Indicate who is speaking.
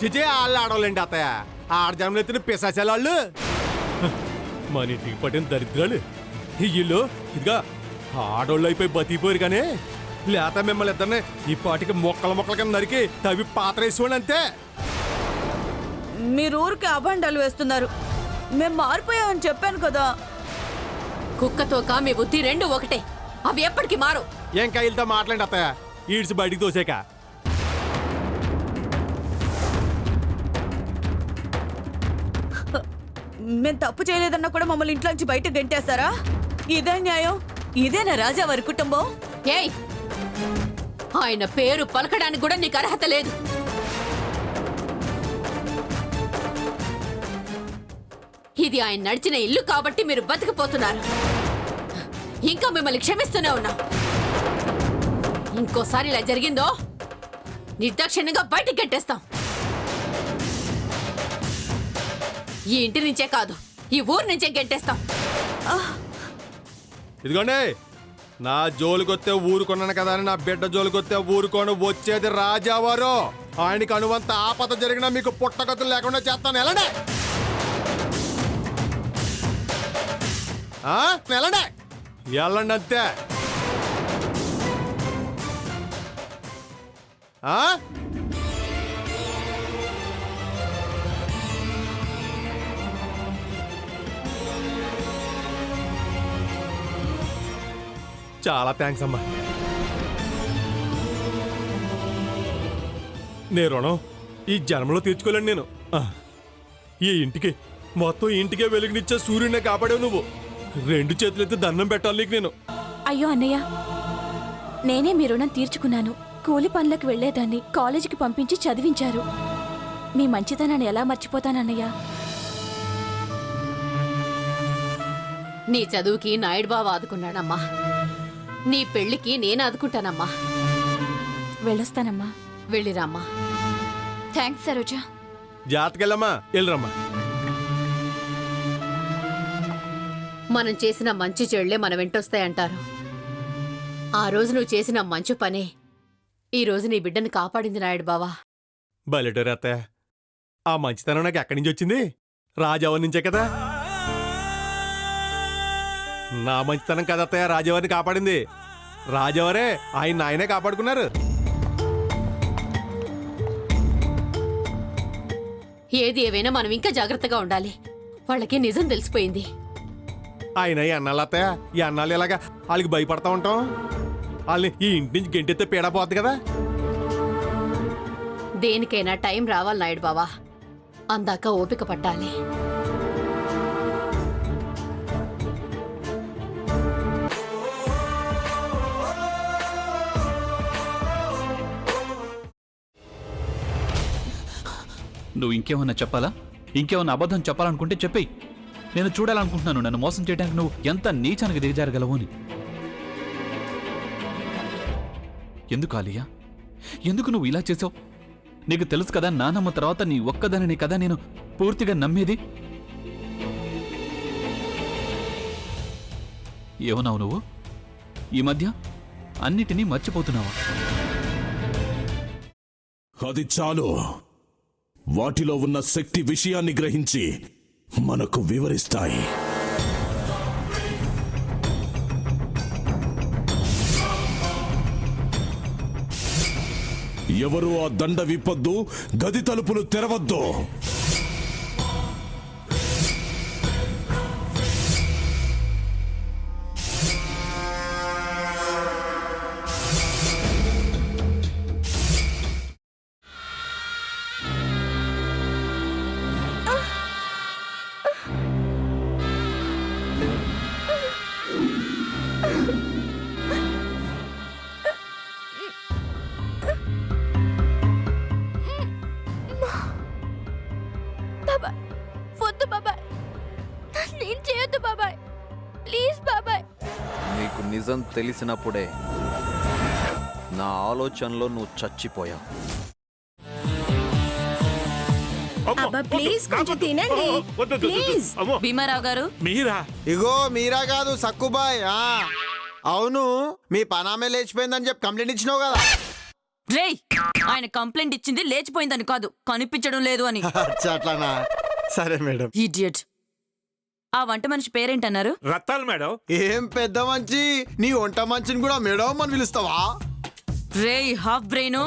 Speaker 1: చిచే వాళ్ళు ఆడవాళ్ళండి అత్తయ్య. ఆడజన్మలు ఎత్తిన పిశాచాలు వాళ్ళు. మన ఇంటికి పట్టిన దరిద్రాలు ఇల్లు ఇదిగా ఆడోళ్ళు అయిపోయి బతికిపోయారు కానీ లేత మిమ్మల్ని ఇద్దరిని ఈ పాటికి మొక్కల కింద నరికి తవి పాత్ర వేసుకోండి అంతే.
Speaker 2: మీరు ఊరికి అభండాలు వేస్తున్నారు. మేము మారిపోయామని చెప్పాను కదా.
Speaker 3: కుక్కతో మీ బుద్ధి రెండు ఒకటే. అవి ఎప్పటికీ మారు.
Speaker 1: ఏం కైలతో మాట్లాడి అత్తయ్య ఈడ్చి బయటికి తోసాక.
Speaker 2: మేము తప్పు చేయలేదన్నా కూడా మమ్మల్ని ఇంట్లోంచి బయట గెంటేస్తారా? ఇదే న్యాయం? ఇదేనా రాజా వారి కుటుంబం?
Speaker 3: ఏయ్, ఆయన పేరు పలకడానికి కూడా నీకు అర్హత లేదు. ఇది ఆయన నడిచిన ఇల్లు కాబట్టి మీరు బతికిపోతున్నారు. ఇంకా మిమ్మల్ని క్షమిస్తూనే ఉన్నా. ఇంకోసారి ఇలా జరిగిందో నిర్దాక్షిణ్యంగా బయటికి గెట్టేస్తాం. ఈ ఇంటి నుంచే కాదు, ఈ ఊరు నుంచే గెట్టేస్తాం.
Speaker 1: ఇదిగోండి, నా జోలికొస్తే ఊరుకున్నాను కదా అని నా బిడ్డ జోలికొస్తే ఊరుకోను. వచ్చేది రాజావారు. ఆయనకి అనువంత ఆపద జరిగినా మీకు పుట్టగతులు లేకుండా చేస్తాను. ఎలాండే వెళ్ళండి, వెళ్ళండి అంతే. చాలా థ్యాంక్స్ అమ్మా. నే రుణం ఈ జన్మలో తీర్చుకోలేను నేను. ఈ ఇంటికి మొత్తం ఇంటికే వెలుగునిచ్చే సూర్యుడినే కాపాడావు నువ్వు. రెండు చేతులెత్తి దండం పెట్టాలి నీకు నేను.
Speaker 4: అయ్యో అన్నయ్య, నేనే మీ రుణం తీర్చుకున్నాను. కూలి పనులకు వెళ్లేదాన్ని కాలేజీకి పంపించి చదివించారు. మీ మంచితనాన్ని ఎలా మర్చిపోతానన్నయ్య?
Speaker 3: నీ చదువుకి నాయుడు బావ ఆదుకున్నాడమ్మా. నీ పెళ్లికి నేను ఆదుకుంటానమ్మా.
Speaker 4: వెళ్ళొస్తానమ్మా.
Speaker 3: వెళ్ళిరామ్మా.
Speaker 4: థ్యాంక్స్ సరోజా.
Speaker 1: జాతకెళ్ళమ్మా, వెళ్ళరమ్మా.
Speaker 3: మనం చేసిన మంచి చెడులే మన వెంటొస్తాయంటారు. ఆ రోజు నువ్వు చేసిన మంచు పనే ఈ రోజు నీ బిడ్డను కాపాడింది నాయుడు బావా.
Speaker 1: బయటోరు అత్తయ్య, ఆ మంచితనం నాకు ఎక్కడి నుంచి వచ్చింది? రాజావారి నుంచే కదా. నా మంచితనం కదా అత్తయ్య రాజావారిని కాపాడింది. రాజావారే ఆయనే కాపాడుకున్నారు.
Speaker 3: ఏది ఏవైనా మనం ఇంకా జాగ్రత్తగా ఉండాలి. వాళ్ళకి నిజం తెలిసిపోయింది.
Speaker 1: ఆయన ఈ అన్నాళ్ళు అత్తయ్య, ఈ అన్నాళ్ళు ఇలాగా వాళ్ళకి భయపడతా ఉంటాం. వాళ్ళని ఈ ఇంటి నుంచి గెంటెత్తే పీడ పోద్ది కదా.
Speaker 3: దేనికైనా టైం రావాలి నాయుడు బావా. అందాక ఓపిక పట్టాలి.
Speaker 5: నువ్వు ఇంకేమన్నా చెప్పాలా? ఇంకేమన్నా అబద్ధం చెప్పాలనుకుంటే చెప్పేయి. నేను చూడాలనుకుంటున్నాను నన్ను మోసం చేయడానికి నువ్వు ఎంత నీచానికి దిగజారగలవు అని. ఎందుకు ఆలియా, ఎందుకు నువ్వు ఇలా చేసావు? నీకు తెలుసు కదా నానమ్మ తర్వాత నీ ఒక్కదానిని కదా నేను పూర్తిగా నమ్మేది. ఏమన్నావు నువ్వు? ఈ మధ్య అన్నిటినీ మర్చిపోతున్నావా?
Speaker 6: అది చాలు. వాటిలో ఉన్న శక్తి విషయాన్ని గ్రహించి మనకు వివరిస్తాయి. ఎవరు ఆ దండ విప్పొద్దు, గది తలుపులు తెరవద్దు.
Speaker 7: నీకు నిజం తెలిసినప్పుడే నా ఆలోచనలో నువ్వు చచ్చిపోయావు.
Speaker 2: భీమారావు గారు,
Speaker 1: మీరా?
Speaker 8: ఇగో మీరా కాదు సక్కుబాయ్. అవును, మీ పనామే లేచిపోయిందని చెప్పి కంప్లైంట్ ఇచ్చినావు కదా.
Speaker 2: రేయ్ రేయ్ ఆయన కంప్లైంట్ ఇచ్చింది లేచిపోయిందని కాదు, కనిపించడం లేదు అని.
Speaker 8: అచ్చా, అట్లానా? సరే మేడం.
Speaker 2: ఇడియట్. ఆ వంట మనిషి పేరేంటన్నారు?
Speaker 9: రత్తాలు మేడం.
Speaker 8: ఏం పెద్ద మంచి, నీ వంట మంచిని కూడా మేడం అని పిలుస్తావా?
Speaker 2: రేయ్ హాఫ్ బ్రెయిన్,